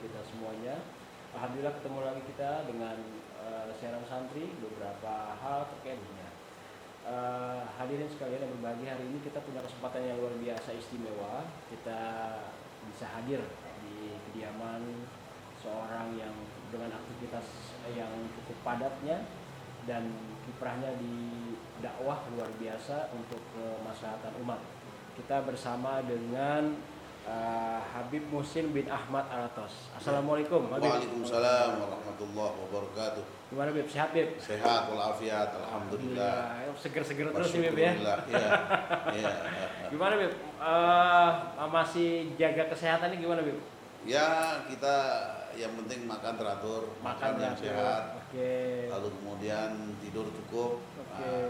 kita semuanya. Alhamdulillah ketemu lagi kita dengan siaran santri beberapa hal terkaitnya. Hadirin sekalian yang berbagi, hari ini kita punya kesempatan yang luar biasa istimewa. Kita bisa hadir di kediaman seorang yang dengan aktivitas yang cukup padatnya dan kiprahnya di dakwah luar biasa untuk kemaslahatan umat. Kita bersama dengan Habib Muhsin bin Ahmad Alatos. Assalamualaikum Habib. Waalaikumsalam warahmatullahi wabarakatuh. Gimana Habib? Sehat Habib? Sehat walafiat, alhamdulillah. Seger-seger terus nih Habib ya. Iya. Iya. Gimana Habib? Masih jaga kesehatan ini gimana Habib? Ya, kita yang penting makan teratur, makan yang sehat. Oke. Lalu kemudian tidur cukup,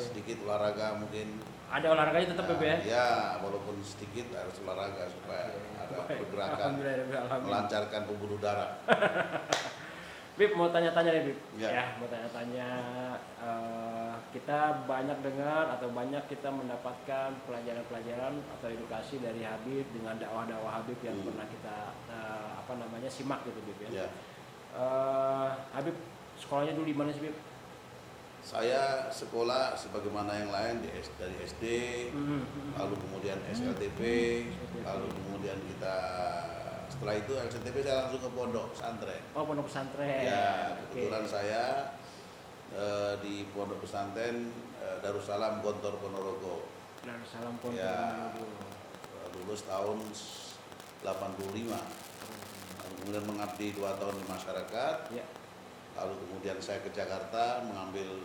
sedikit olahraga mungkin. Ada olahraganya tetap Habib ya? Ya, walaupun sedikit harus olahraga supaya ada pergerakan, melancarkan pembuluh darah. Bib, mau tanya-tanya nih Bib. Ya. Mau tanya-tanya. Kita banyak dengar atau banyak kita mendapatkan pelajaran-pelajaran atau edukasi dari Habib dengan dakwah-dakwah Habib yang pernah kita simak gitu Bib ya. Ya. Habib sekolahnya dulu di mana sih Bib? Saya sekolah sebagaimana yang lain dari SD, lalu kemudian SLTP, lalu kemudian kita setelah itu SLTP saya langsung ke pondok pesantren. Oh, pondok pesantren. Ya, kebetulan saya di pondok pesantren Darussalam Gontor Ponorogo. Darussalam Gontor Ya, Ponorogo. lulus tahun 85. Lalu kemudian mengabdi 2 tahun di masyarakat. Ya. Lalu kemudian saya ke Jakarta mengambil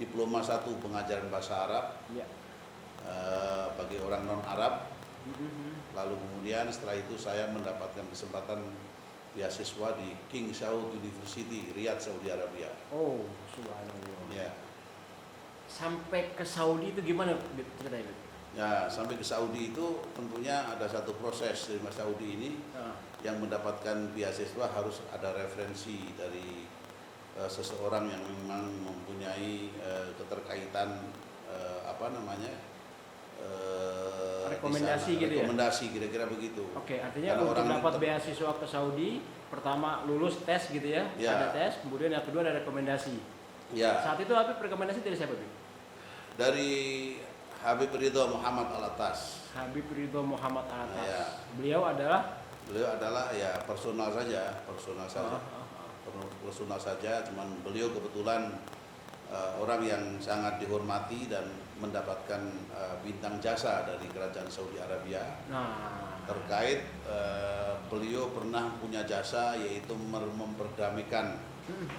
diploma 1 pengajaran bahasa Arab Ya. bagi orang non Arab. Lalu kemudian setelah itu saya mendapatkan kesempatan beasiswa di King Saud University Riyadh, Saudi Arabia. Oh, subhanallah. Ya. Sampai ke Saudi itu gimana Bib ceritanya Bib? Ya, sampai ke Saudi itu tentunya ada satu proses. Dari Saudi ini yang mendapatkan beasiswa harus ada referensi dari seseorang yang memang mempunyai keterkaitan rekomendasi gitu ya? Rekomendasi kira-kira begitu. Oke, artinya Karena untuk dapat beasiswa ke Saudi, pertama lulus tes gitu ya, Ya. ada tes, kemudian yang kedua ada rekomendasi. Ya. Saat itu Habib rekomendasi dari siapa Bib? Dari Habib Ridho Muhammad Alatas. Habib Ridho Muhammad Alatas. Ya. Beliau adalah ya personal saja. Personal saja, cuman beliau kebetulan orang yang sangat dihormati dan mendapatkan bintang jasa dari kerajaan Saudi Arabia. Terkait beliau pernah punya jasa yaitu memperdamaikan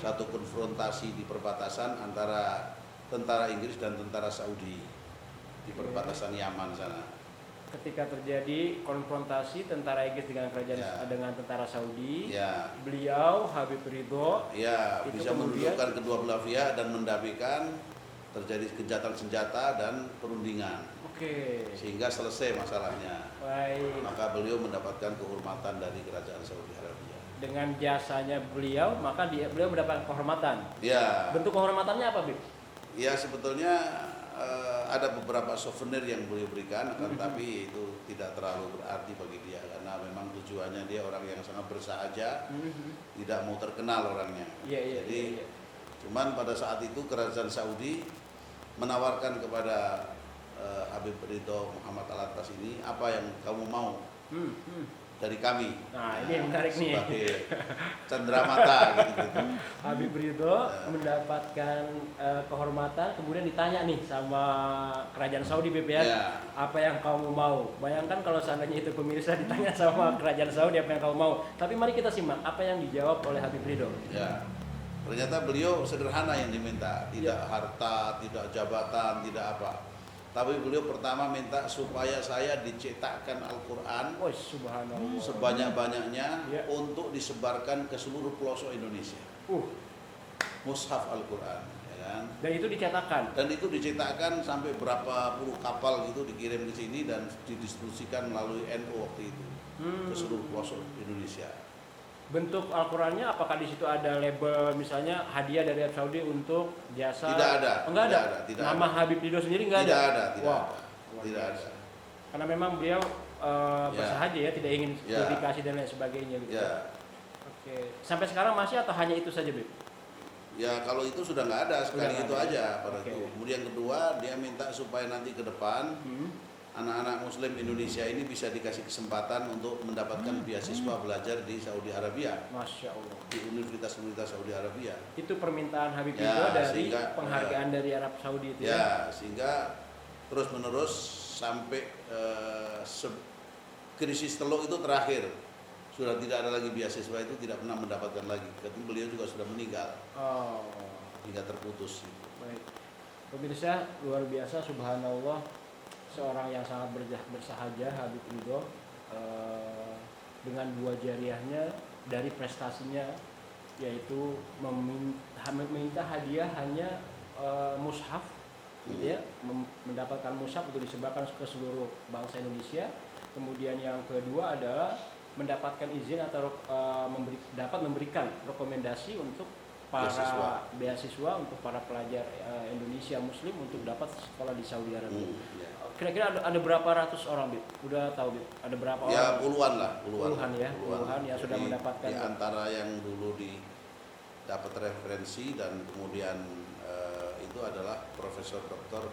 satu konfrontasi di perbatasan antara tentara Inggris dan tentara Saudi di perbatasan Yaman sana. Ketika terjadi konfrontasi tentara Inggris dengan kerajaan dengan tentara Saudi, beliau Habib Ridho bisa mendudukkan kedua belah pihak dan mendamaikan terjadi gencatan senjata dan perundingan. Sehingga selesai masalahnya. Baik. Maka beliau mendapatkan kehormatan dari kerajaan Saudi Arabia. Dengan jasanya beliau, maka beliau mendapatkan kehormatan. Ya. Bentuk kehormatannya apa Bib? Ya, sebetulnya ada beberapa souvenir yang beliau berikan, tapi itu tidak terlalu berarti bagi dia karena memang tujuannya dia orang yang sangat bersahaja, tidak mau terkenal orangnya. Jadi cuman pada saat itu kerajaan Saudi menawarkan kepada Habib Ridho Muhammad Alatas ini, apa yang kamu mau dari kami? Ini yang menarik nih. Sebagai cenderamata gitu. Habib Ridho mendapatkan kehormatan, kemudian ditanya nih sama kerajaan Saudi Bib ya, apa yang kamu mau? Bayangkan kalau seandainya itu pemirsa ditanya sama kerajaan Saudi apa yang kamu mau. Tapi mari kita simak apa yang dijawab oleh Habib Ridho. Ya. Ternyata beliau sederhana yang diminta, tidak harta, tidak jabatan, tidak apa. Tapi beliau pertama minta supaya saya dicetakkan Al-Quran sebanyak-banyaknya untuk disebarkan ke seluruh pelosok Indonesia. Mushaf Al-Quran, ya kan? Dan itu dicetakkan? Dan itu dicetakkan sampai berapa puluh kapal gitu dikirim ke sini dan didistribusikan melalui NU waktu itu ke seluruh pelosok Indonesia. Bentuk Al-Qurannya apakah di situ ada label misalnya hadiah dari Arab Saudi untuk jasa? Tidak ada. Enggak ada. Tidak Nama ada. Habib Ridho sendiri enggak ada. Tidak ada. Karena memang beliau bersahaja ya, tidak ingin Ya. dedikasi dan lain sebagainya gitu. Ya, Oke. Sampai sekarang masih atau hanya itu saja, Bib? ya kalau itu sudah nggak ada, sekali nggak itu ada. aja pada Oke. itu. Kemudian kedua, dia minta supaya nanti ke depan anak-anak Muslim Indonesia ini bisa dikasih kesempatan untuk mendapatkan beasiswa belajar di Saudi Arabia, Masya Allah. di universitas-universitas Saudi Arabia. Itu permintaan Habib Ya, Ridho dari sehingga, penghargaan dari Arab Saudi itu ya. Ya, sehingga terus menerus sampai krisis Teluk itu terakhir, sudah tidak ada lagi beasiswa, itu tidak pernah mendapatkan lagi. Karena beliau juga sudah meninggal, Oh, hingga terputus. baik. Pemirsa, luar biasa, subhanallah, seorang yang sangat bersahaja, Habib Ridho, dengan dua jariahnya dari prestasinya, yaitu meminta hadiah hanya mushaf, gitu ya, mendapatkan mushaf untuk disebarkan ke seluruh bangsa Indonesia. Kemudian yang kedua adalah mendapatkan izin atau dapat memberikan rekomendasi untuk para beasiswa untuk para pelajar Indonesia Muslim untuk dapat sekolah di Saudi Arabia. Ya. Kira-kira ada berapa ratus orang, Bib? Udah tahu, Bib? Ada berapa orang? Ya puluhan lah, Puluhan yang sudah Jadi, mendapatkan. di antara yang dulu dapat referensi dan kemudian itu adalah Profesor Dr.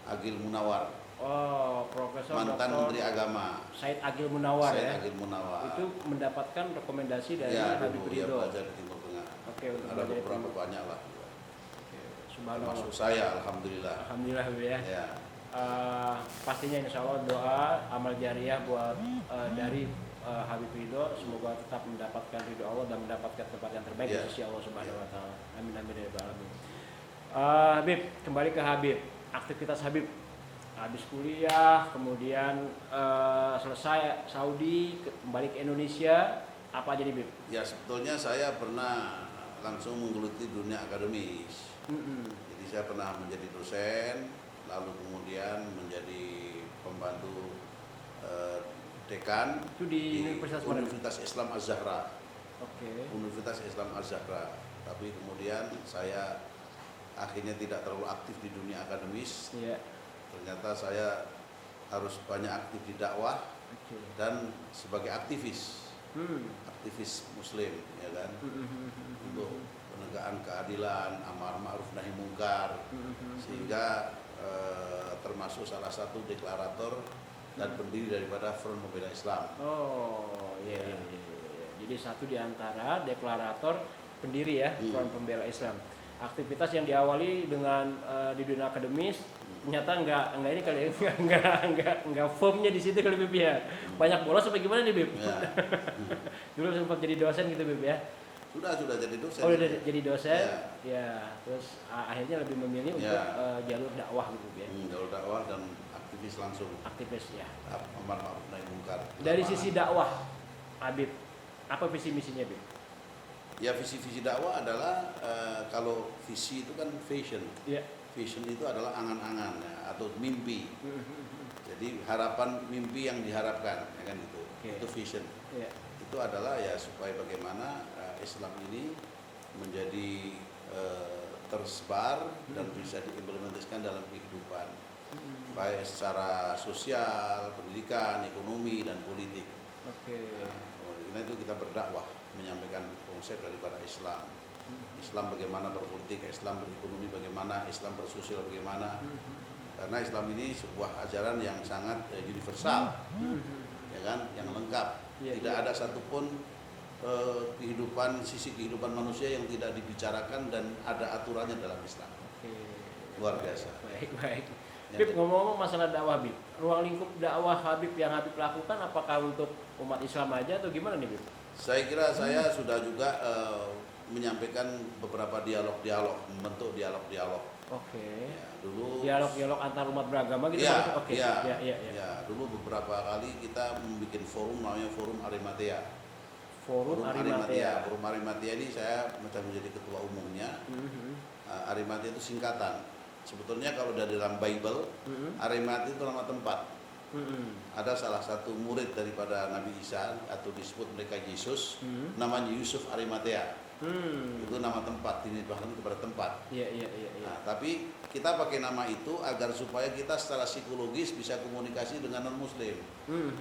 Agil Munawar, Oh, Profesor mantan Dr. Menteri Agama. Said Agil Munawar Said ya. Agil Munawar. Itu mendapatkan rekomendasi dari Ya, Habib dulu dia Ridho. belajar di Timur Tengah. Oke, untuk Ada belajar di beberapa Timur. banyak lah. Oke, subhanallah. Termasuk saya, alhamdulillah. Alhamdulillah, Habib ya. Ya. Pastinya insya Allah doa amal jariah buat dari Habib Ridho, semoga tetap mendapatkan ridho Allah dan mendapatkan tempat yang terbaik di sisi Allah Subhanahu Wa Taala. Amin amin ya rabbal alamin. Habib, kembali ke Habib, aktivitas Habib habis kuliah, kemudian selesai Saudi, kembali ke Indonesia, apa aja nih, Bib? Ya, sebetulnya saya pernah langsung menggeluti dunia akademis. Jadi saya pernah menjadi dosen, lalu kemudian menjadi pembantu dekan Itu di Universitas mana? Universitas Islam Az-Zahra. Oke. Universitas Islam Az-Zahra. Tapi kemudian saya akhirnya tidak terlalu aktif di dunia akademis. Iya. Ternyata saya harus banyak aktif di dakwah Oke. dan sebagai aktivis Muslim, ya kan, untuk penegakan keadilan, amar ma'ruf nahi mungkar, sehingga termasuk salah satu deklarator dan pendiri daripada Front Pembela Islam. Oh, iya, iya, iya, iya. Jadi satu di antara deklarator pendiri ya Front Pembela Islam. Aktivitas yang diawali dengan di dunia akademis, ternyata enggak ini kali enggak firmnya di situ kali, Bib ya. Banyak bolos apa gimana nih, Bib? Ya. Dulu sempat jadi dosen gitu, Bib ya. Sudah jadi dosen. Oh, udah jadi dosen. Ya. Ya, terus akhirnya lebih memilih untuk jalur dakwah gitu, Bib ya. Jalur dakwah dan aktivis langsung. Aktivis ya. Amar ma'ruf nahi mungkar. Dari sisi dakwah, Habib, apa visi misinya, Bib? Ya, visi dakwah adalah kalau visi itu kan vision. Iya. Vision itu adalah angan-angan ya, atau mimpi. Jadi harapan, mimpi yang diharapkan, ya kan gitu. Oke. Itu vision. Iya. Itu adalah ya supaya bagaimana Islam ini menjadi tersebar dan bisa diimplementasikan dalam kehidupan, baik secara sosial, pendidikan, ekonomi dan politik. Oke. Karena itu kita berdakwah menyampaikan konsep daripada Islam. Islam bagaimana berpolitik, Islam berekonomi bagaimana, Islam bersosial bagaimana. Karena Islam ini sebuah ajaran yang sangat universal, ya kan, yang lengkap. Iya, Tidak iya. ada satupun sisi kehidupan manusia yang tidak dibicarakan dan ada aturannya dalam Islam. Oke. Luar biasa. Baik. Ya, Bib, ngomong-ngomong masalah dakwah, Bib, ruang lingkup dakwah Habib yang Habib lakukan apakah untuk umat Islam aja atau gimana nih, Bib? Saya kira saya sudah juga menyampaikan beberapa dialog-dialog, membentuk dialog-dialog. Oke. Ya, dulu Dialog-dialog antar umat beragama gitu ya, maksudnya? Oke. ya, Ya. ya, dulu beberapa kali kita membuat forum namanya Forum Arimatea. Forum Arimatea. Forum Arimatea ini saya macam menjadi ketua umumnya. Arimatea itu singkatan. Sebetulnya kalau dari dalam Bible, Arimatea itu nama tempat. Ada salah satu murid daripada Nabi Isa atau disebut mereka Yesus, namanya Yusuf Arimatea. Itu nama tempat, dinisbahkan kepada tempat. Iya. Nah, tapi kita pakai nama itu agar supaya kita secara psikologis bisa komunikasi dengan non muslim.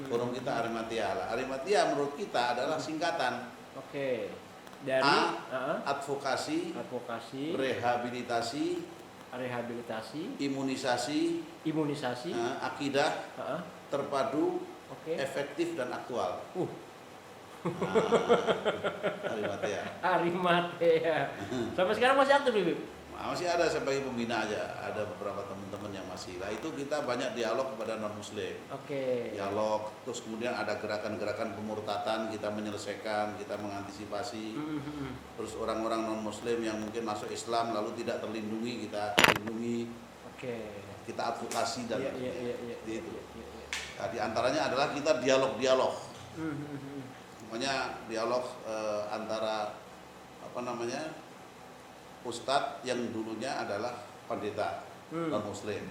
Forum kita Arimatia lah. Arimatia menurut kita adalah singkatan. Oke. Dari Advokasi, rehabilitasi, imunisasi, akidah, terpadu, efektif dan aktual. Arimatia. Sampai sekarang masih aktif, Bib? Masih ada sebagai pembina aja, ada beberapa teman-teman yang masih. Lah itu kita banyak dialog kepada non muslim. Dialog, terus kemudian ada gerakan-gerakan pemurtatan, kita menyelesaikan, kita mengantisipasi. Terus orang-orang non muslim yang mungkin masuk Islam lalu tidak terlindungi, kita lindungi. Kita advokasi dan itu. Nah, di antaranya adalah kita dialog-dialog. Makanya dialog antara ustadz yang dulunya adalah pendeta non muslim.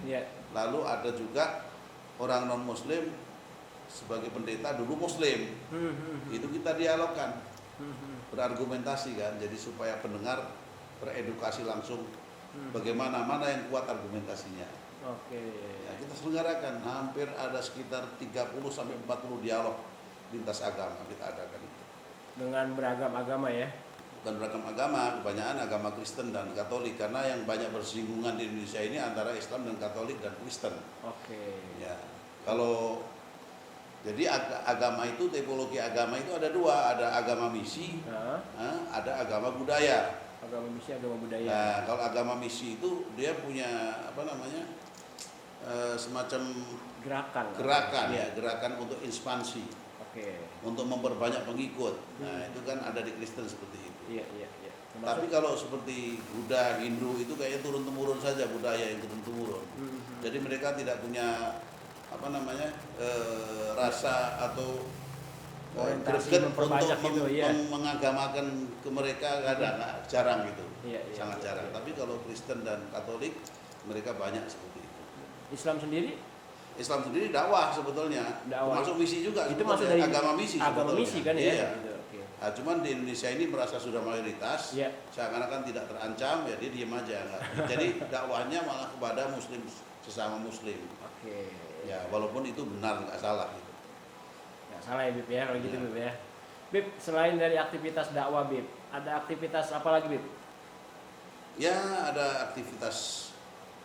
Lalu ada juga orang non muslim sebagai pendeta dulu muslim. Itu kita dialogkan, berargumentasi kan, jadi supaya pendengar teredukasi langsung bagaimana mana yang kuat argumentasinya. Ya, kita selenggarakan hampir ada sekitar 30 sampai 40 dialog lintas agama kita adakan itu. Dengan beragam agama ya? Dan beragam agama, kebanyakan agama Kristen dan Katolik, karena yang banyak bersinggungan di Indonesia ini antara Islam dan Katolik dan Kristen. Ya, kalau jadi agama itu, tipologi agama itu ada dua, ada agama misi, ada agama budaya. Agama misi, agama budaya. Nah, kalau agama misi itu dia punya semacam gerakan untuk ekspansi, untuk memperbanyak pengikut. Nah, itu kan ada di Kristen seperti itu. Tapi kalau seperti Buddha, Hindu itu kayaknya turun temurun saja, budaya yang turun temurun. Jadi mereka tidak punya rasa atau greget untuk mengagamakan ke mereka, jarang gitu, sangat jarang. Tapi kalau Kristen dan Katolik mereka banyak seperti itu. Islam sendiri dakwah sebetulnya, termasuk misi juga. Itu masuk dari agama misi. Agama misi kan ya. Nah, cuman di Indonesia ini merasa sudah mayoritas, seakan-akan tidak terancam, ya dia diam aja. Jadi dakwahnya malah kepada muslim, sesama muslim. Ya, walaupun itu benar, nggak salah gitu. Nggak salah ya Bib ya, kalau gitu Bib ya. Bib, selain dari aktivitas dakwah Bib, ada aktivitas apa lagi Bib? Ya, ada aktivitas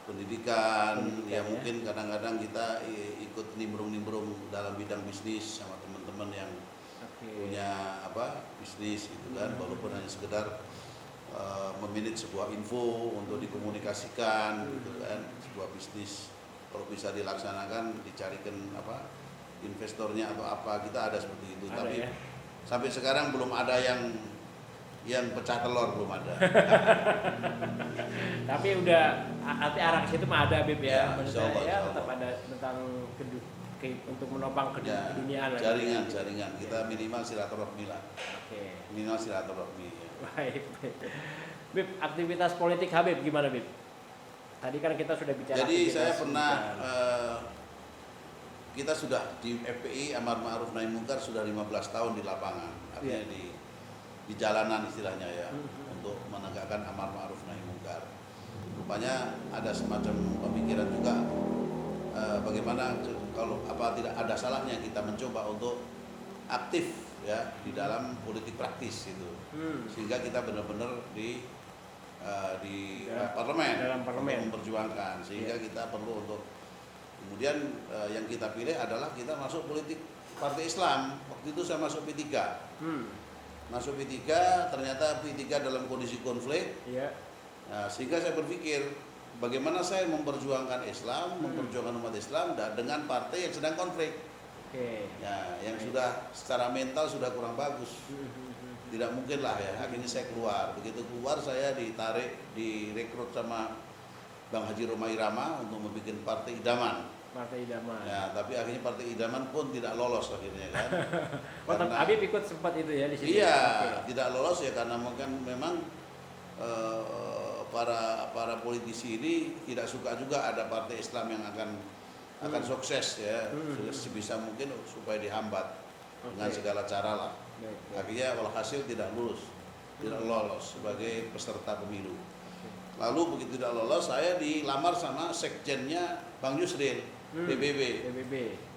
pendidikan ya. Mungkin kadang-kadang kita ikut nimbrung-nimbrung dalam bidang bisnis sama teman-teman yang punya bisnis gitu kan, walaupun hanya sekedar memanage sebuah info untuk dikomunikasikan gitu kan, sebuah bisnis kalau bisa dilaksanakan, dicarikan investornya atau apa, kita ada seperti itu. Tapi sampai sekarang belum ada yang pecah telur, belum ada. Tapi udah arah ke situ mah ada Bib ya. Maksudnya tetap ada tentang untuk menopang keduniaan lah. Jaringan. Kita minimal silaturahmi lah. Minimal silaturahmi. Ya. Baik. Bib, aktivitas politik Habib gimana Bib? Tadi kan kita sudah bicara. Jadi saya pernah kita sudah di FPI Amar Ma'ruf Nahi Munkar sudah 15 tahun di lapangan. Artinya di jalanan istilahnya ya, untuk menegakkan Amar Ma'ruf Nahi Munkar. Rupanya ada semacam pemikiran juga bagaimana kalau tidak ada salahnya kita mencoba untuk aktif ya di dalam politik praktis itu, sehingga kita benar-benar di parlemen untuk memperjuangkan, sehingga kita perlu untuk kemudian yang kita pilih adalah kita masuk politik partai Islam. Waktu itu saya masuk P3. Masuk P3, ternyata P3 dalam kondisi konflik. Nah, sehingga saya berpikir bagaimana saya memperjuangkan Islam, memperjuangkan umat Islam dengan partai yang sedang konflik. Ya, yang sudah secara mental sudah kurang bagus. Tidak mungkin lah ya, akhirnya saya keluar. Begitu keluar saya direkrut sama Bang Haji Roma Irama untuk membuat partai idaman. Ya, tapi akhirnya partai idaman pun tidak lolos akhirnya kan. Habib ikut sempat itu ya di sini. Iya, tidak lolos ya karena memang para politisi ini tidak suka juga ada partai Islam yang akan sukses ya, sebisa mungkin supaya dihambat dengan segala cara lah. Akhirnya walhasil tidak lulus. tidak lolos sebagai peserta pemilu. Lalu begitu tidak lolos, saya dilamar sama sekjennya Bang Yusril, PBB,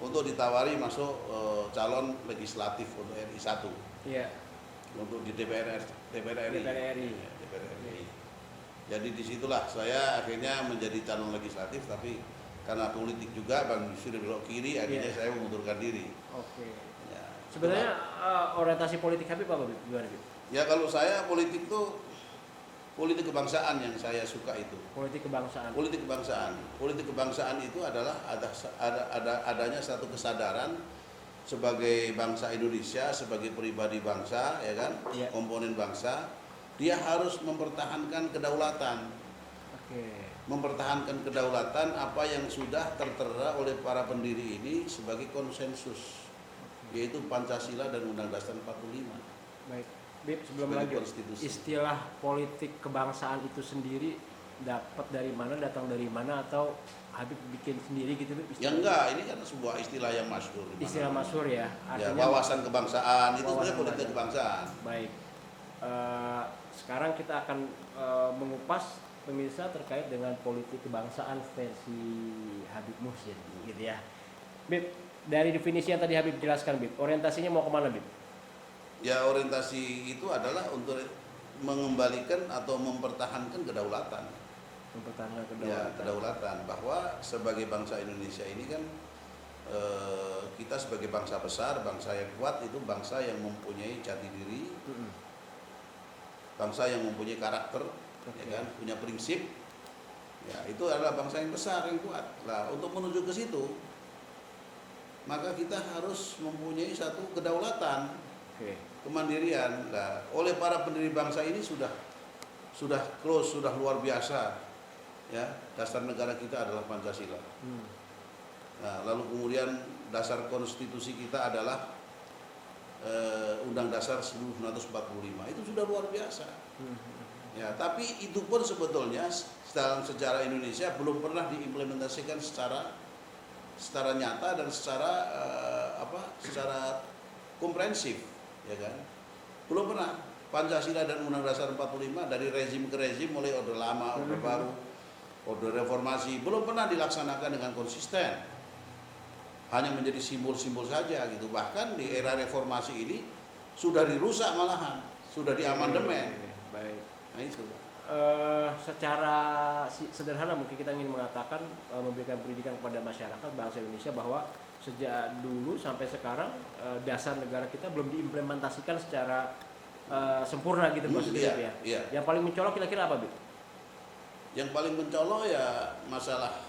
untuk ditawari masuk calon legislatif untuk RI 1. Iya. Untuk di DPR RI. DPR RI. Jadi disitulah saya akhirnya menjadi calon legislatif, tapi karena politik juga Bang Yusril belok kiri, akhirnya saya mengundurkan diri. Oke. Ya, Sebenarnya orientasi politik Habib apa, Bib? Gimana, Bib? ya kalau saya politik tuh politik kebangsaan yang saya suka itu. Politik kebangsaan. Politik kebangsaan. Politik kebangsaan itu adalah adanya satu kesadaran sebagai bangsa Indonesia, sebagai pribadi bangsa, ya kan, Iya. komponen bangsa, dia harus mempertahankan kedaulatan. Oke. Mempertahankan kedaulatan apa yang sudah tertera oleh para pendiri ini sebagai konsensus, yaitu Pancasila dan Undang-Undang Dasar 45. Baik. Bib, sebelum Sebagai lanjut, konstitusi. istilah politik kebangsaan itu sendiri dapat dari mana, datang dari mana, atau Habib bikin sendiri gitu, Bib? Ya enggak, ini kan sebuah istilah yang masyhur. Istilah masyhur ya, Ya, wawasan kebangsaan itu sebenarnya wawasan politik kebangsaan. Baik. Sekarang kita akan mengupas pemirsa terkait dengan politik kebangsaan versi Habib Muhsin, gitu ya. Bib, dari definisi yang tadi Habib jelaskan, Bib, orientasinya mau kemana, Bib? Ya, orientasi itu adalah untuk mengembalikan atau mempertahankan kedaulatan. Mempertahankan Ya, kedaulatan. kedaulatan bahwa sebagai bangsa Indonesia ini kan kita sebagai bangsa besar, bangsa yang kuat itu bangsa yang mempunyai jati diri, bangsa yang mempunyai karakter, ya kan, punya prinsip. Ya, itu adalah bangsa yang besar, yang kuat. Nah, untuk menuju ke situ, maka kita harus mempunyai satu kedaulatan, kemandirian. Nah, oleh para pendiri bangsa ini sudah close, sudah luar biasa. Ya, dasar negara kita adalah Pancasila. Nah, lalu kemudian dasar konstitusi kita adalah Undang Dasar 1945. Itu sudah luar biasa. Ya, tapi itu pun sebetulnya dalam sejarah Indonesia belum pernah diimplementasikan secara nyata dan secara komprehensif, ya kan? Belum pernah. Pancasila dan Undang Dasar 45 dari rezim ke rezim, mulai Orde Lama, Orde Baru, Orde Reformasi, belum pernah dilaksanakan dengan konsisten. Hanya menjadi simbol-simbol saja gitu. Bahkan di era reformasi ini sudah dirusak malahan, sudah diamandemen. Baik. Nah, itu. Secara sederhana mungkin kita ingin mengatakan, memberikan pendidikan kepada masyarakat bangsa Indonesia bahwa sejak dulu sampai sekarang dasar negara kita belum diimplementasikan secara sempurna gitu, maksudnya ya. Iya. Yang paling mencolok kira-kira apa, Bib? Yang paling mencolok ya masalah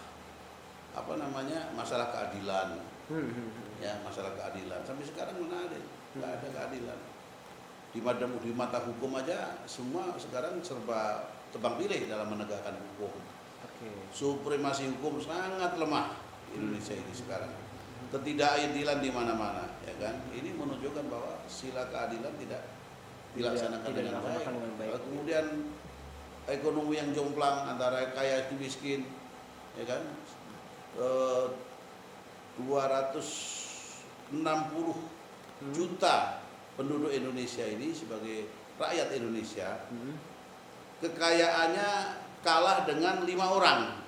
masalah keadilan. Ya, masalah keadilan. Sampai sekarang mana ada? Nggak ada keadilan. Di mata hukum aja semua sekarang serba tebang pilih dalam menegakkan hukum. Supremasi hukum sangat lemah di Indonesia ini sekarang. Ketidakadilan di mana-mana, ya kan? Ini menunjukkan bahwa sila keadilan tidak dilaksanakan dengan baik. Kemudian ekonomi yang jomplang antara kaya dan miskin, ya kan? 260 juta penduduk Indonesia ini sebagai rakyat Indonesia, kekayaannya kalah dengan 5 orang.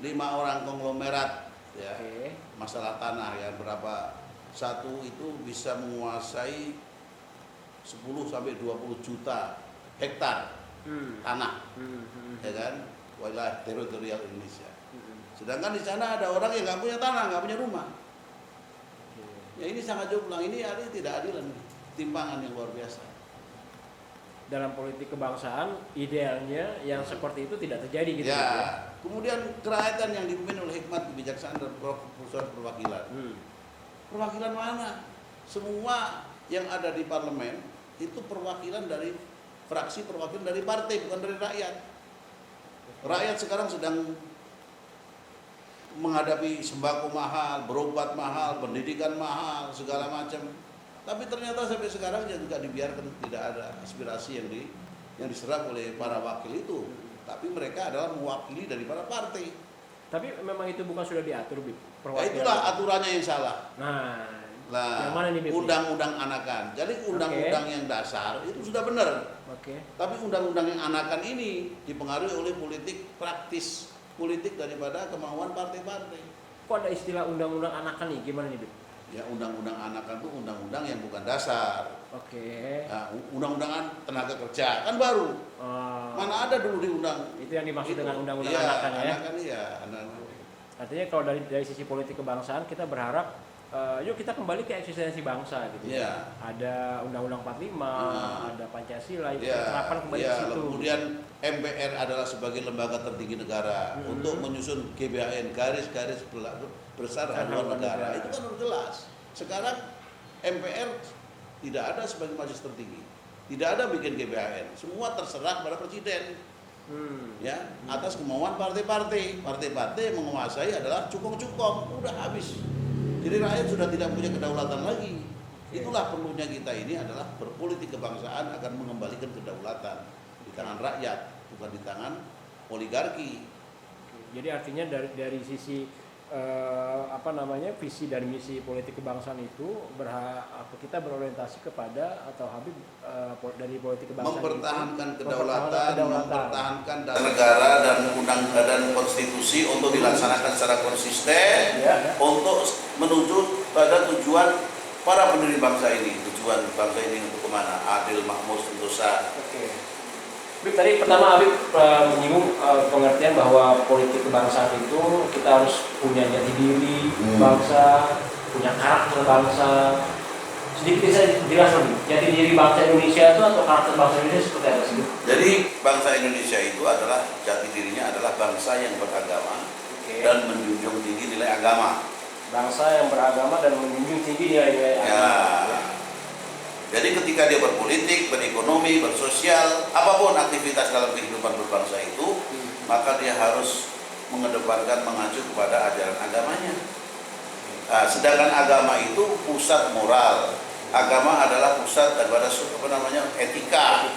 5 orang konglomerat, ya. Masalah tanah ya, berapa satu itu bisa menguasai 10 sampai 20 juta hektar tanah, ya kan, wilayah teritorial Indonesia. Sedangkan di sana ada orang yang nggak punya tanah, nggak punya rumah. Ya, ini sangat jomplang. Ini artinya tidak adilan, timpangan yang luar biasa. Dalam politik kebangsaan idealnya yang seperti itu tidak terjadi gitu. Ya, kemudian kerakyatan yang dipimpin oleh hikmat, kebijaksanaan dan perwakilan perwakilan. Perwakilan mana? Semua yang ada di parlemen itu perwakilan dari fraksi, perwakilan dari partai, bukan dari rakyat. Rakyat sekarang sedang menghadapi sembako mahal, berobat mahal, pendidikan mahal, segala macam. Tapi ternyata sampai sekarang juga dibiarkan, tidak ada aspirasi yang diserap oleh para wakil itu. Tapi mereka adalah mewakili dari para partai. Tapi memang itu bukan sudah diatur, Bib? Nah, itulah aturannya yang salah. Nah, Nah, Yang mana nih, Bib? undang-undang anakan. Jadi undang-undang yang dasar itu sudah benar. Oke. Tapi undang-undang yang anakan ini dipengaruhi oleh politik praktis, politik daripada kemauan partai-partai. Kok ada istilah undang-undang anakan nih? Gimana nih, Bib? Ya, undang-undang anakan itu undang-undang yang bukan dasar. Oke. Nah, undang-undangan tenaga kerja kan baru. Mana ada dulu diundang. Itu yang dimaksud Itu. dengan undang-undang Iya, anakan ya. Anakan iya, anakan. Artinya kalau dari sisi politik kebangsaan kita berharap yuk kita kembali ke eksistensi bangsa gitu. Iya. Ada Undang-Undang 45, ada Pancasila itu Ya, penerapan kembali ke situ. kemudian MPR adalah sebagai lembaga tertinggi negara untuk menyusun GBHN, garis-garis besar haluan negara. Itu kan udah jelas. Sekarang MPR tidak ada sebagai majelis tertinggi, tidak ada bikin GBHN, semua terserah pada presiden. Ya, atas kemauan partai-partai. Partai-partai yang menguasai adalah cukong-cukong, udah habis. Jadi rakyat sudah tidak punya kedaulatan lagi. Itulah perlunya kita ini adalah berpolitik kebangsaan akan mengembalikan kedaulatan di tangan rakyat, bukan di tangan oligarki. Jadi artinya dari sisi visi dan misi politik kebangsaan itu kita berorientasi kepada atau Habib dari politik kebangsaan mempertahankan itu, kedaulatan, mempertahankan negara dan konstitusi untuk dilaksanakan secara konsisten untuk menuju pada tujuan para pendiri bangsa ini. Tujuan bangsa ini untuk kemana? Adil, makmur, sentosa. Oke. Habib, tadi pertama Habib menyinggung pengertian bahwa politik kebangsaan itu kita harus punya jati diri bangsa, punya karakter bangsa. Sedikit bisa jelas lebih, jati diri bangsa Indonesia itu atau karakter bangsa Indonesia seperti apa sih? Jadi bangsa Indonesia itu adalah jati dirinya adalah bangsa yang beragama dan menjunjung tinggi nilai agama. Bangsa yang beragama dan menjunjung tinggi nilai-nilai agama. Jadi ketika dia berpolitik, berekonomi, bersosial, apapun aktivitas dalam kehidupan berbangsa itu, maka dia harus mengedepankan mengacu kepada ajaran agamanya. Nah, sedangkan agama itu pusat moral. Agama adalah pusat daripada etika,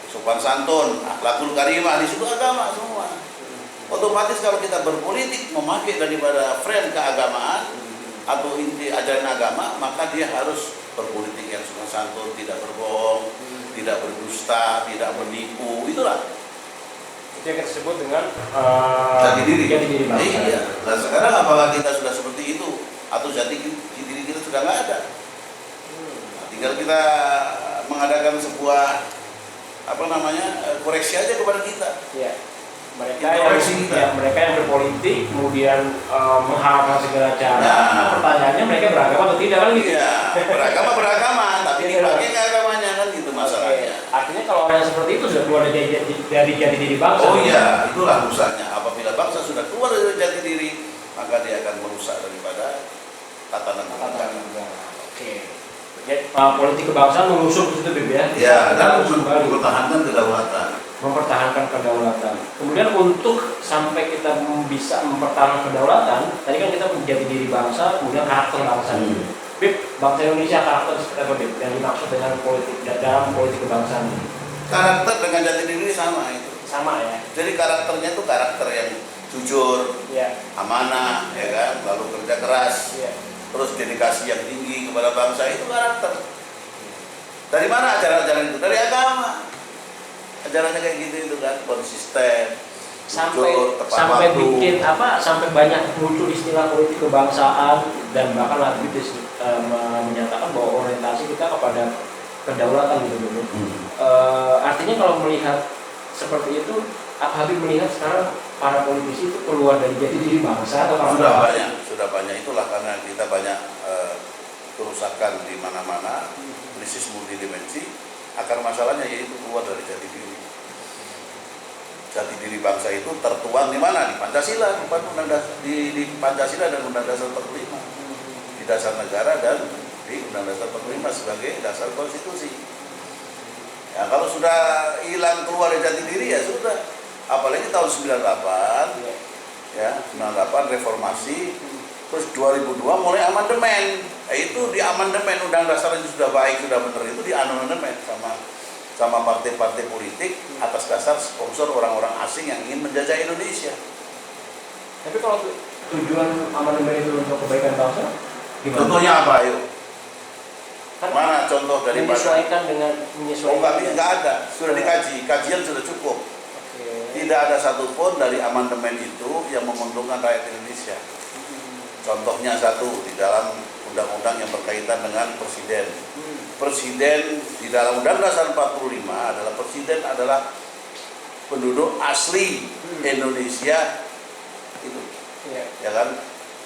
sopan santun, akhlakul karimah, di situ agama semua. Otomatis kalau kita berpolitik memakai daripada frame keagamaan atau inti ajaran agama, maka dia harus berpolitik yang sopan santun, tidak berbohong, tidak berdusta, tidak menipu. Itulah itu yang kita sebut dengan jati diri. bangsa. Iya. Nah, sekarang apakah kita sudah seperti itu atau jati diri kita sudah nggak ada? Nah, tinggal kita mengadakan sebuah koreksi aja kepada kita. Ya. Mereka yang berpolitik kemudian mengharapkan segala cara. Pertanyaannya mereka beragama atau tidak kan gitu? Iya, beragama, tapi dipakai ke agamanya kan gitu masalahnya. Artinya kalau orang yang seperti itu sudah keluar dari jati diri bangsa. Oh iya, itulah rusaknya. Apabila bangsa sudah keluar dari jati diri, maka dia akan merusak daripada tatanan negara. Oke. Jadi politik kebangsaan mengusung itu Bib ya? Ya, dan mempertahankan kedaulatan. Mempertahankan kedaulatan. Kemudian untuk sampai kita bisa mempertahankan kedaulatan, tadi kan kita menjadi diri bangsa, kemudian karakter bangsa. Bib, bangsa Indonesia karakter seperti apa Bib? Yang dimaksud dengan politik dalam politik kebangsaan ini? Karakter dengan jati diri sama itu. Sama ya. Jadi karakternya itu karakter yang jujur, amanah, ya kan, lalu kerja keras, terus dedikasi yang tinggi kepada bangsa, itu karakter. Dari mana ajaran-ajaran itu? Dari agama. Ajarannya kayak gitu itu kan, konsisten, jujur, tepat waktu. Sampai banyak muncul istilah politik kebangsaan dan bahkan Habib menyatakan bahwa orientasi kita kepada kedaulatan gitu dulu. Artinya kalau melihat seperti itu, Habib melihat sekarang para politisi itu keluar dari jati diri bangsa atau sudah banyak itulah karena kita banyak kerusakan di mana-mana, krisis multidimensi. Akar masalahnya yaitu keluar dari jati diri. Jati diri bangsa itu tertuang di mana? Di Pancasila, di Pancasila dan Undang Dasar 45, di Dasar Negara dan di Undang Dasar 45 sebagai dasar konstitusi. Ya, kalau sudah hilang keluar dari jati diri ya sudah. Apalagi tahun 98, ya 98 reformasi, terus 2002 mulai amandemen. Itu di amandemen Undang Dasar yang sudah baik, sudah benar itu di amandemen sama partai-partai politik atas dasar sponsor orang-orang asing yang ingin menjajah Indonesia. Tapi kalau tujuan amandemen itu untuk kebaikan bangsa, gimana? Contohnya apa, ayo? Mana contoh daripada menyesuaikan dengan oh, nggak ada, sudah dikaji, kajian sudah cukup. Tidak ada satupun dari amandemen itu yang menguntungkan rakyat Indonesia. Contohnya satu, di dalam undang-undang yang berkaitan dengan presiden. Presiden di dalam Undang-Undang Dasar 45 adalah presiden adalah penduduk asli Indonesia itu, ya kan,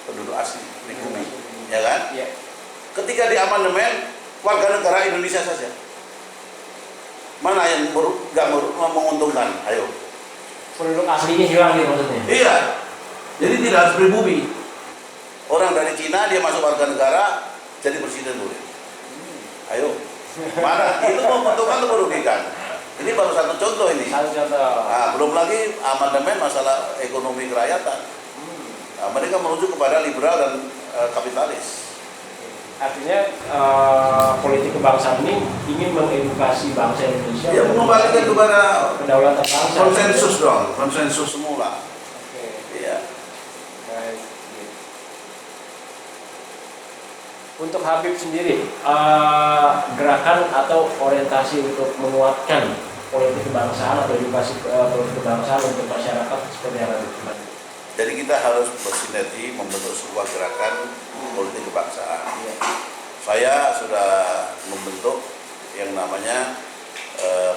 penduduk asli pribumi, ya kan. Ketika di amandemen warga negara Indonesia saja, mana yang nggak menguntungkan? Ayo. Penduduk aslinya hilang gitu maksudnya? Iya, jadi tidak harus pribumi. Orang dari Cina dia masuk warga negara jadi presiden boleh. Ayo, mana? Itu menguntungkan atau merugikan? Ini baru satu contoh ini. Satu contoh. Nah, belum lagi amandemen masalah ekonomi kerakyatan. Nah, mereka merujuk kepada liberal dan kapitalis. Artinya politik kebangsaan ini ingin mengedukasi bangsa Indonesia. Ya, mengembalikan kepada kedaulatan bangsa. Konsensus dong, konsensus semula. Iya. Baik. Untuk Habib sendiri, gerakan atau orientasi untuk menguatkan politik kebangsaan atau edukasi politik kebangsaan untuk masyarakat seperti apa? Jadi kita harus bersinergi membentuk sebuah gerakan politik kebangsaan. Saya sudah membentuk yang namanya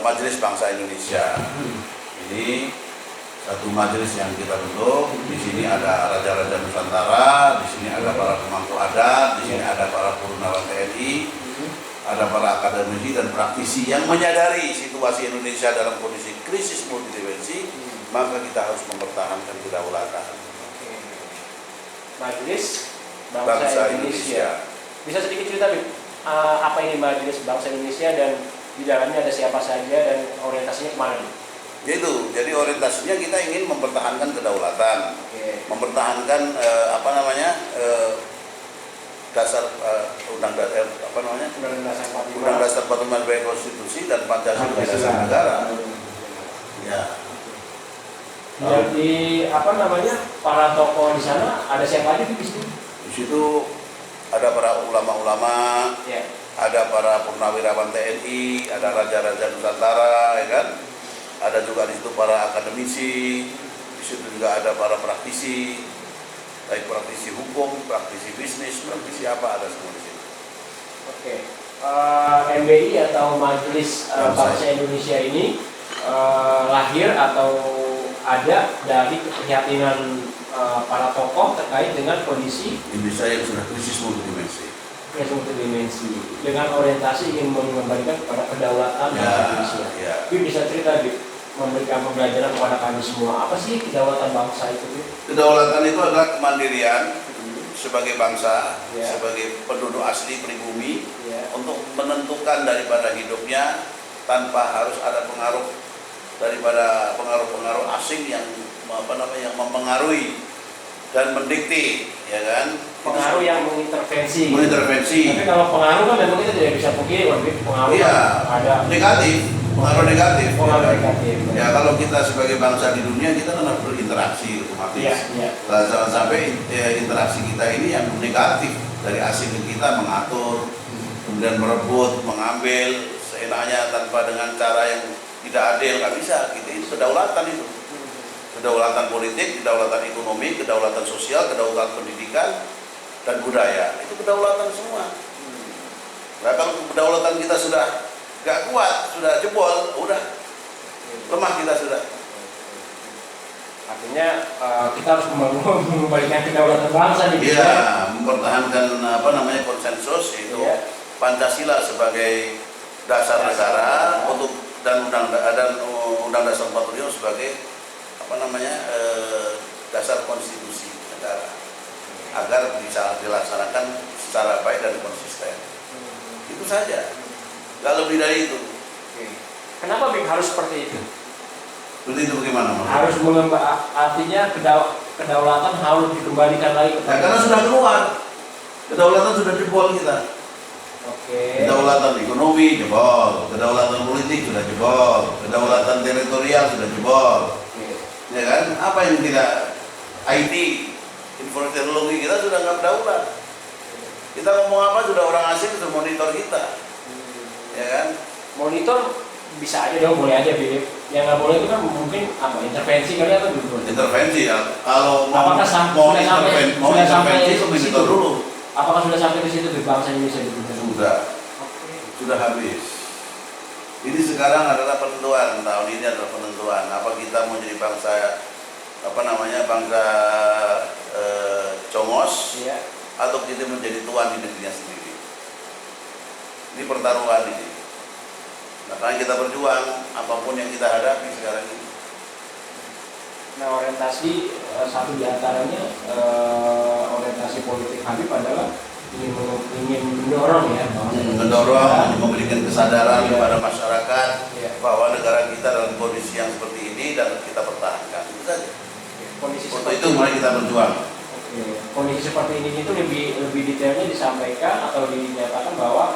Majelis Bangsa Indonesia. Ini satu majelis yang kita bentuk. Di sini ada raja-raja Nusantara, di sini ada para pemangku adat, di sini ada para purnawan TNI, ada para akademisi dan praktisi yang menyadari situasi Indonesia dalam kondisi krisis multidimensi, maka kita harus mempertahankan kedaulatan. Majelis Bangsa Indonesia. Bisa sedikit cerita, Bib, apa ini Majelis Bangsa Indonesia dan di dalamnya ada siapa saja dan orientasinya kemana? Yaitu, jadi orientasinya kita ingin mempertahankan kedaulatan, mempertahankan dasar Undang Dasar 45 sebagai konstitusi dan Pancasila sebagai dasar negara. Ya. Jadi para tokoh di sana ada siapa aja di situ? Di situ ada para ulama-ulama, ada para purnawirawan TNI, ada raja-raja Nusantara, ya kan? Ada juga di situ para akademisi, di situ juga ada para praktisi, baik praktisi hukum, praktisi bisnis, praktisi apa, ada semua di situ. Oke. MBI atau Majelis Bangsa Indonesia ini lahir atau ada dari keprihatinan para tokoh terkait dengan kondisi Indonesia yang sudah krisis multidimensi. Dengan orientasi ingin mengembalikan kepada kedaulatan bangsa Indonesia. Bib, bisa cerita, Bib, memberikan pembelajaran kepada kami semua, apa sih kedaulatan bangsa itu, Bib? Kedaulatan itu adalah kemandirian sebagai bangsa, sebagai penduduk asli pribumi, untuk menentukan daripada hidupnya tanpa harus ada pengaruh daripada pengaruh-pengaruh asing yang mempengaruhi dan mendikte, ya kan? Pengaruh yang mengintervensi. Tapi kalau pengaruh kan memang kita tidak bisa pungkiri, pengaruh ada negatif, pengaruh negatif. Ya, kalau kita sebagai bangsa di dunia kita kan harus berinteraksi otomatis. Jangan sampai interaksi kita ini yang negatif dari asing ke kita, mengatur, kemudian merebut, mengambil seenaknya tanpa dengan cara yang tidak adil, nggak bisa. Itu kedaulatan itu. Kedaulatan politik, kedaulatan ekonomi, kedaulatan sosial, kedaulatan pendidikan dan budaya, itu kedaulatan semua. Nah, kalau kedaulatan kita sudah gak kuat, sudah jebol, udah lemah kita sudah. Artinya kita harus mengembalikan kedaulatan bangsa di Iya, mempertahankan konsensus itu Pancasila sebagai dasar negara untuk dan Undang Dasar 45 sebagai dasar konstitusi negara agar bisa dilaksanakan secara baik dan konsisten. Itu saja, nggak lebih dari itu. Kenapa Bik harus seperti itu? Seperti itu bagaimana? Harus artinya kedaulatan harus dikembalikan lagi kepada. Karena sudah keluar, kedaulatan sudah jebol kita. Kedaulatan ekonomi jebol, kedaulatan politik sudah jebol, kedaulatan teritorial sudah jebol. Ya kan? Apa yang tidak IT, informasi teknologi kita sudah nggak berdaulat. Kita ngomong apa sudah orang asing sudah monitor kita, ya kan? Monitor bisa aja dong, boleh aja Bib. Yang nggak boleh itu kan mungkin apa intervensi kali atau gimana? Intervensi ya. Kalau mau Apakah mau sudah sampai intervensi itu ke situ monitor dulu. Apakah sudah sampai ke situ Bib, bangsa Indonesia itu? Sudah habis. Ini sekarang adalah penentuan, tahun ini adalah penentuan. Apa kita mau jadi bangsa bangsa congos, Iya. atau kita menjadi tuan di negerinya sendiri. Ini pertaruhan ini. Makanya kita berjuang apapun yang kita hadapi sekarang ini. Nah, orientasi satu di antaranya orientasi politik Habib adalah ingin mendorong ya, Mendorong, memberikan kesadaran Iya. kepada masyarakat Iya. bahwa negara kita dalam kondisi yang seperti ini dan kita pertahankan. Itu saja. Kondisi Untuk seperti itu mari kita berjuang. kondisi seperti ini itu lebih detailnya disampaikan atau dinyatakan bahwa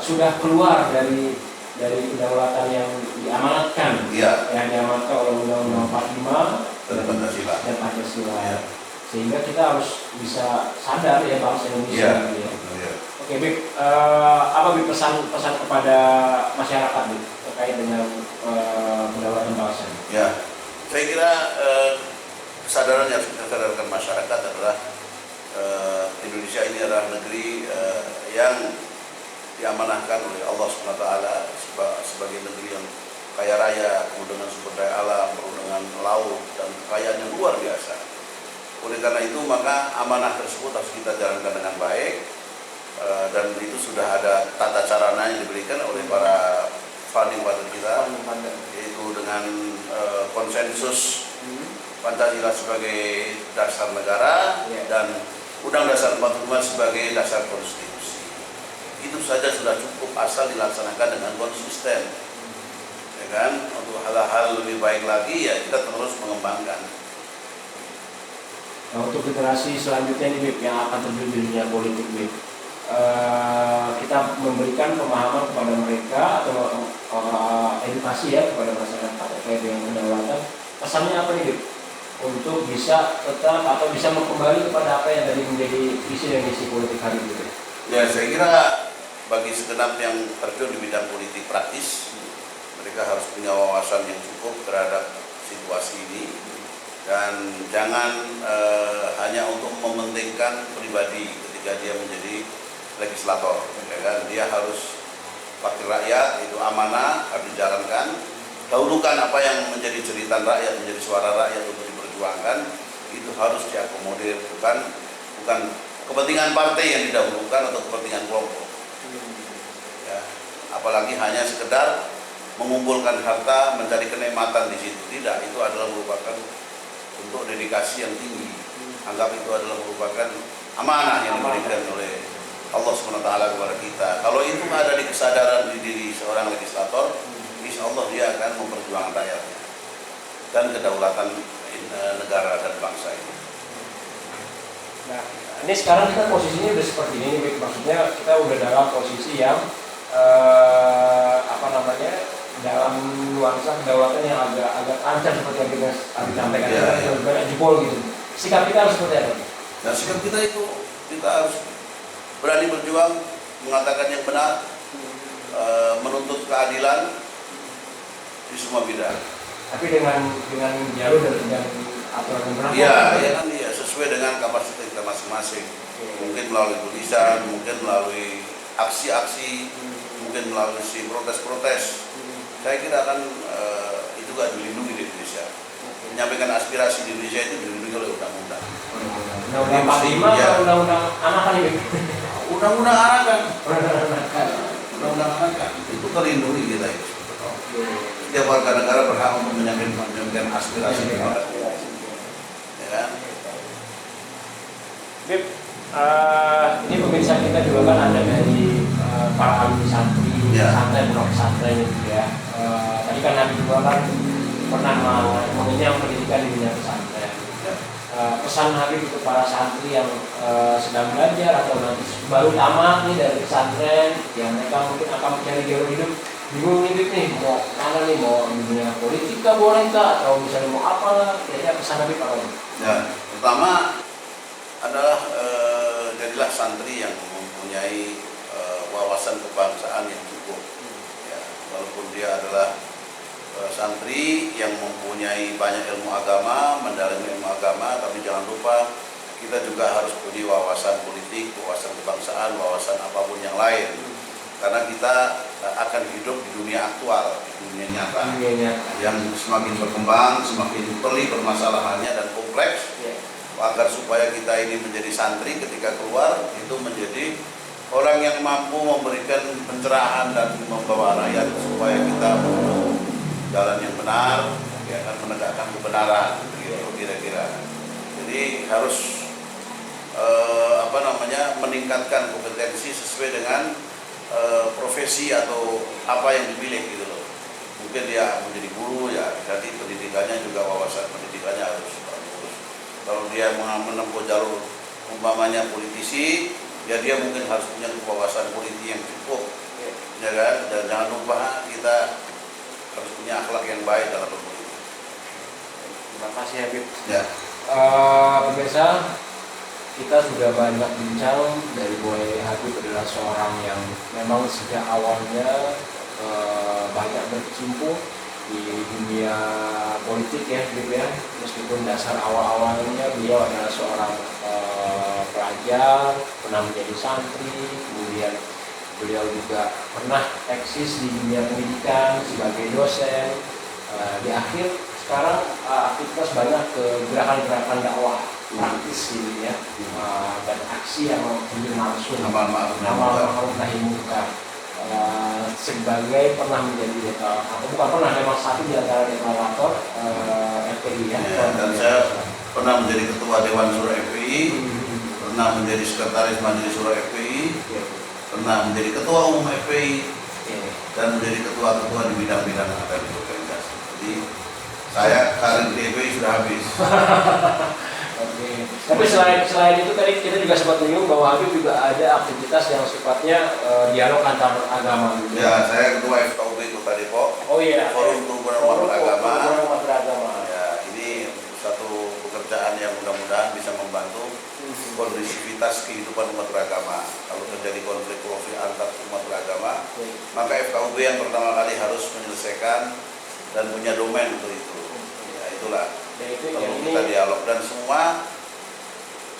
sudah keluar dari kedaulatan yang diamanatkan, Iya. yang diamanatkan oleh Undang-Undang 45 Dan Pancasila. dan Pancasila. Iya. Sehingga kita harus bisa sadar ya bangsa Indonesia. Iya. Gitu ya. Iya. Oke, Bib, apa Bib pesan kepada masyarakat Bib terkait dengan kedaulatan bangsa? Ya, saya kira kesadaran yang harus kita sadarkan masyarakat adalah Indonesia ini adalah negeri yang diamanahkan oleh Allah SWT sebagai negeri yang kaya raya, penuh dengan sumber daya alam, penuh dengan laut dan kekayaan yang luar biasa. Oleh karena itu maka amanah tersebut harus kita jalankan dengan baik, dan itu sudah ada tata caranya yang diberikan oleh para founding father kita, yaitu dengan konsensus Pancasila sebagai dasar negara dan Undang Dasar 45 sebagai dasar konstitusi. Itu saja sudah cukup asal dilaksanakan dengan konsisten, ya kan? Untuk hal-hal lebih baik lagi ya kita terus mengembangkan. Nah, untuk generasi selanjutnya nih Bib, yang akan terjun di dunia politik Bib, kita memberikan pemahaman kepada mereka atau edukasi ya kepada masyarakat terkait dengan kedaulatan. Pesannya apa nih Bib? Untuk bisa tetap atau bisa kembali kepada apa yang tadi menjadi visi dan misi politik hari ini. Ya, saya kira bagi segenap yang terjun di bidang politik praktis, mereka harus punya wawasan yang cukup terhadap situasi ini dan jangan hanya untuk mementingkan pribadi ketika dia menjadi legislator, ya kan? Dia harus wakil rakyat, itu amanah harus dijalankan. Dahulukan apa yang menjadi jeritan rakyat, menjadi suara rakyat untuk diperjuangkan, itu harus diakomodir, bukan kepentingan partai yang didahulukan atau kepentingan kelompok. Ya, apalagi hanya sekedar mengumpulkan harta, mencari kenikmatan di situ. Tidak, itu adalah merupakan untuk dedikasi yang tinggi. Anggap itu adalah merupakan amanah yang diberikan oleh Allah SWT kepada kita. Kalau itu ada di kesadaran di diri seorang legislator, insya Allah dia akan memperjuangkan rakyatnya dan kedaulatan negara dan bangsa ini. Nah, ini sekarang kita posisinya udah seperti ini, Bib. Maksudnya kita udah dalam posisi yang dalam nuansa kedaulatan yang agak ancam seperti yang kita sampaikan banyak jebol gitu. Sikap kita harus seperti apa? Nah, sikap kita itu kita harus berani berjuang, mengatakan yang benar, menuntut keadilan di semua bidang. Tapi dengan jalur dan dengan aturan yang berlaku. Iya, sesuai dengan kapasitas kita masing-masing. Mungkin melalui tulisan, mungkin melalui aksi-aksi, mungkin melalui protes-protes. Saya kira kan itu juga dilindungi di Indonesia. Menyampaikan aspirasi di Indonesia itu dilindungi oleh undang-undang. Undang-undang 45 atau undang-undang anakan ini? Undang-undang anakan. Undang-undang anakan itu terlindungi kita itu. Setiap warga negara berhak untuk menyampaikan aspirasi kepada umum. Ya kan? Bib, ini pemirsa kita juga kan ada dari para alumni santri, pesantren, pondok pesantren gitu ya. Tadi kan Habib juga kan pernah mengenyam pendidikan di dunia pesantren. Pesan Habib untuk para santri yang sedang belajar atau nanti baru tamat nih dari pesantren, yang mereka mungkin akan mencari jalur hidup, bingung nih mau mana nih, mau di dunia politik kah boleh kah, atau misalnya mau apa lah, kira-kira pesan Habib apa nih? Ya, pertama adalah jadi jadilah santri yang mempunyai wawasan kebangsaan yang cukup. Ya, walaupun dia adalah santri yang mempunyai banyak ilmu agama, mendalami ilmu agama, tapi jangan lupa kita juga harus punya wawasan politik, wawasan kebangsaan, wawasan apapun yang lain. Karena kita akan hidup di dunia aktual, di dunia nyata, yang semakin berkembang, semakin pelik permasalahannya dan kompleks. Agar supaya kita ini menjadi santri ketika keluar itu menjadi orang yang mampu memberikan pencerahan dan membawa rakyat supaya kita menuju jalan yang benar, ya kan, menegakkan kebenaran, gitu kira-kira. Jadi harus meningkatkan kompetensi sesuai dengan profesi atau apa yang dipilih gitu loh. Mungkin dia menjadi guru, ya jadi pendidikannya juga wawasan pendidikannya harus bagus. Kalau dia menempuh jalur umpamanya politisi, ya dia mungkin harus punya wawasan politik yang cukup, ya kan. Dan jangan lupa kita harus punya akhlak yang baik dalam berpolitik. Terima kasih Habib. Ya. Pemirsa, kita sudah banyak bincang dari Boy Habib adalah seorang yang memang sejak awalnya banyak berkecimpung di dunia politik ya, Habib ya. Meskipun dasar awal-awalnya beliau adalah seorang pelajar, pernah menjadi santri, kemudian beliau juga pernah eksis di dunia pendidikan sebagai dosen. Di akhir sekarang aktivitas banyak ke gerakan-gerakan dakwah politis gitu ya, dan aksi yang langsung Amal ma'ruf nahi munkar. Sebagai pernah menjadi atau bukan pernah, memang satu di antara deklarator FPI ya. Dan saya pernah menjadi ketua Dewan Syuro FPI, pernah menjadi sekretaris Majelis Syuro FPI, pernah menjadi ketua umum FPI, dan menjadi ketua-ketua di bidang-bidang yang ada di organisasi. Jadi saya karir di FPI sudah habis. Oke. Tapi selain itu tadi kita juga sempat menyinggung bahwa Habib juga ada aktivitas yang sifatnya dialog antar agama gitu. Ya, saya ketua FKUB Kota Depok. Oh iya. Forum Kerukunan Umat Beragama. Ya, ini satu pekerjaan yang mudah-mudahan bisa membantu kondisivitas kehidupan umat beragama. Kalau terjadi konflik antar umat beragama, maka FKUB yang pertama kali harus menyelesaikan dan punya domain untuk itu. Ya, itulah. Kalau kita dialog, dan semua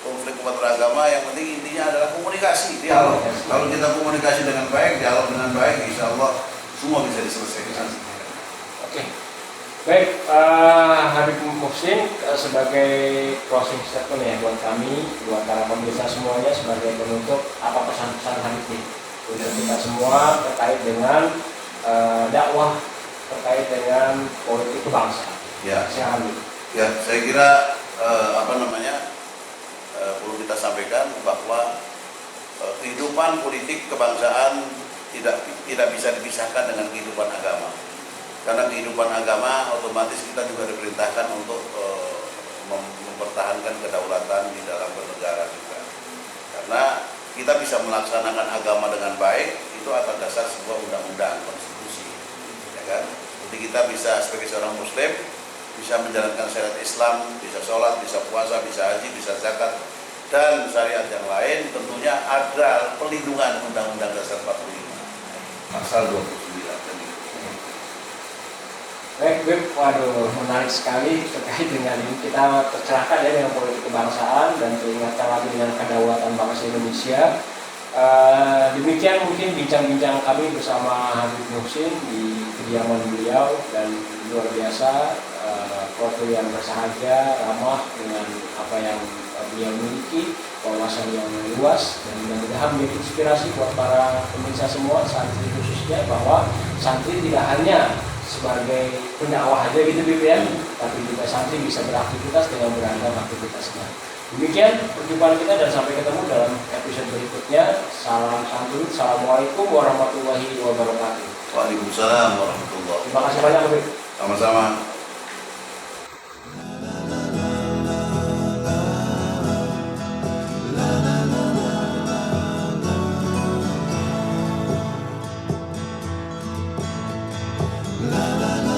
konflik umat beragama yang penting intinya adalah komunikasi, dialog. Kalau kita komunikasi dengan baik, dialog dengan baik, insya Allah semua bisa diselesaikan. Oke. Baik, Habib Muhsin sebagai closing statement ya buat kami, buat para pemirsa semuanya, sebagai penutup, apa pesan-pesan Habib nih untuk kita semua terkait dengan dakwah, terkait dengan politik kebangsaan. Ya. Habib. Ya, saya kira perlu kita sampaikan bahwa kehidupan politik kebangsaan tidak bisa dipisahkan dengan kehidupan agama. Karena kehidupan agama otomatis kita juga diperintahkan untuk mempertahankan kedaulatan di dalam bernegara juga. Karena kita bisa melaksanakan agama dengan baik itu atas dasar sebuah undang-undang konstitusi, ya kan? Jadi kita bisa sebagai seorang muslim bisa menjalankan syariat Islam, bisa sholat, bisa puasa, bisa haji, bisa zakat, dan syariat yang lain. Tentunya ada pelindungan Undang-Undang Dasar 45 pasal 29. Baik, Beb, waduh, menarik sekali terkait dengan ini. Kita tercerahkan ya dengan politik kebangsaan dan teringatkan lagi dengan kedaulatan bangsa Indonesia. Demikian mungkin bincang-bincang kami bersama Habib Muhsin di kediaman beliau, dan luar biasa profil yang bersahaja, ramah dengan apa yang beliau miliki, wawasan yang luas, dan mudah-mudahan menjadi inspirasi buat para pemirsa semua, santri khususnya, bahwa santri tidak hanya sebagai pendakwah aja gitu Bib ya, tapi juga santri bisa beraktivitas dengan beragam aktivitasnya. Demikian perjumpaan kita dan sampai ketemu dalam episode berikutnya. Salam santun, assalamualaikum warahmatullahi wabarakatuh. Waalaikumsalam warahmatullahi wabarakatuh. Terima kasih banyak Bib. Sama-sama. La la la